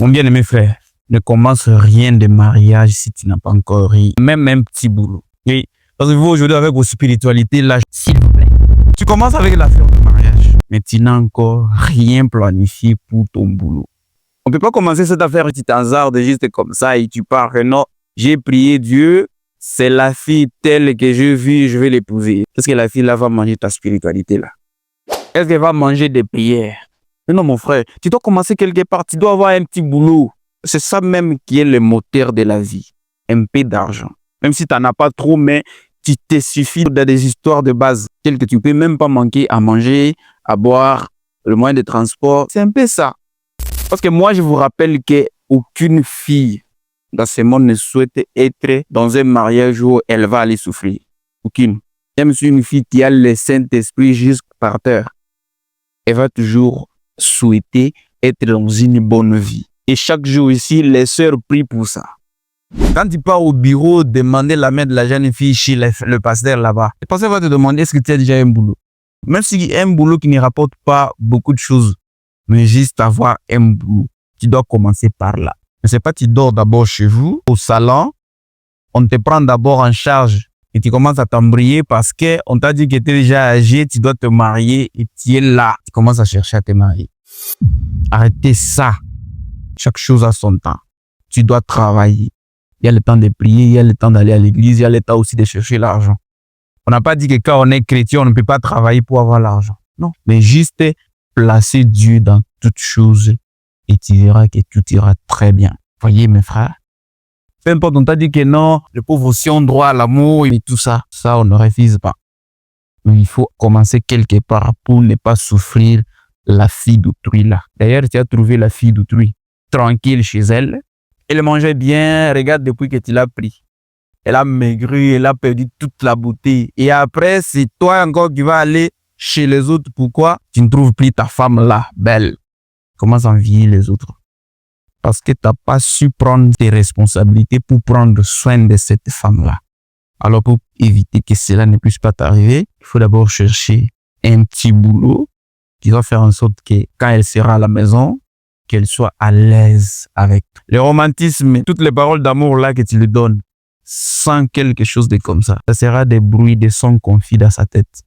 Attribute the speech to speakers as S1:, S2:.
S1: Mon bien-aimé frère, ne commence rien de mariage si tu n'as pas encore eu même un petit boulot. Oui, parce que vous aujourd'hui avec vos spiritualités là, s'il vous plaît, tu commences avec l'affaire de mariage, mais tu n'as encore rien planifié pour ton boulot. On ne peut pas commencer cette affaire petit hasard de juste comme ça et tu pars. Non, j'ai prié Dieu, c'est la fille telle que j'ai vue, je vais l'épouser. Est-ce que la fille là va manger ta spiritualité là? Est-ce qu'elle va manger des prières? Mais non mon frère, tu dois commencer quelque part, tu dois avoir un petit boulot. C'est ça même qui est le moteur de la vie. Un peu d'argent. Même si tu n'en as pas trop, mais tu te suffit dans des histoires de base, telles que tu ne peux même pas manquer à manger, à boire, le moyen de transport. C'est un peu ça. Parce que moi, je vous rappelle qu'aucune fille dans ce monde ne souhaite être dans un mariage où elle va aller souffrir. Aucune. Même si une fille qui a le Saint-Esprit juste par terre, elle va toujours souhaiter être dans une bonne vie. Et chaque jour ici, les sœurs prient pour ça. Quand tu pars au bureau, demander la main de la jeune fille chez le pasteur là-bas, le pasteur va te demander est-ce que tu as déjà un boulot. Même si un boulot qui ne rapporte pas beaucoup de choses, mais juste avoir un boulot, tu dois commencer par là. Mais c'est pas tu dors d'abord chez vous, au salon, on te prend d'abord en charge et tu commences à t'embrouiller parce qu'on t'a dit que tu es déjà âgé, tu dois te marier et tu es là. Tu commences à chercher à te marier. Arrêtez ça. Chaque chose a son temps. Tu dois travailler. Il y a le temps de prier, il y a le temps d'aller à l'église, il y a le temps aussi de chercher l'argent. On n'a pas dit que quand on est chrétien, on ne peut pas travailler pour avoir l'argent. Non, mais juste placer Dieu dans toutes choses et tu verras que tout ira très bien. Voyez mes frères, peu importe, on t'a dit que non, les pauvres aussi ont droit à l'amour et tout ça. Ça, on ne refuse pas. Mais il faut commencer quelque part pour ne pas souffrir la fille d'autrui là. D'ailleurs, tu as trouvé la fille d'autrui tranquille chez elle. Elle mangeait bien, regarde depuis que tu l'as pris. Elle a maigri, elle a perdu toute la beauté. Et après, c'est toi encore qui vas aller chez les autres. Pourquoi? Tu ne trouves plus ta femme là, belle. Commence à envier les autres. Parce que tu n'as pas su prendre tes responsabilités pour prendre soin de cette femme-là. Alors, pour éviter que cela ne puisse pas t'arriver, il faut d'abord chercher un petit boulot qui va faire en sorte que quand elle sera à la maison, qu'elle soit à l'aise avec toi. Le romantisme, toutes les paroles d'amour là que tu lui donnes, sans quelque chose de comme ça sera des bruits, des sons confis dans sa tête.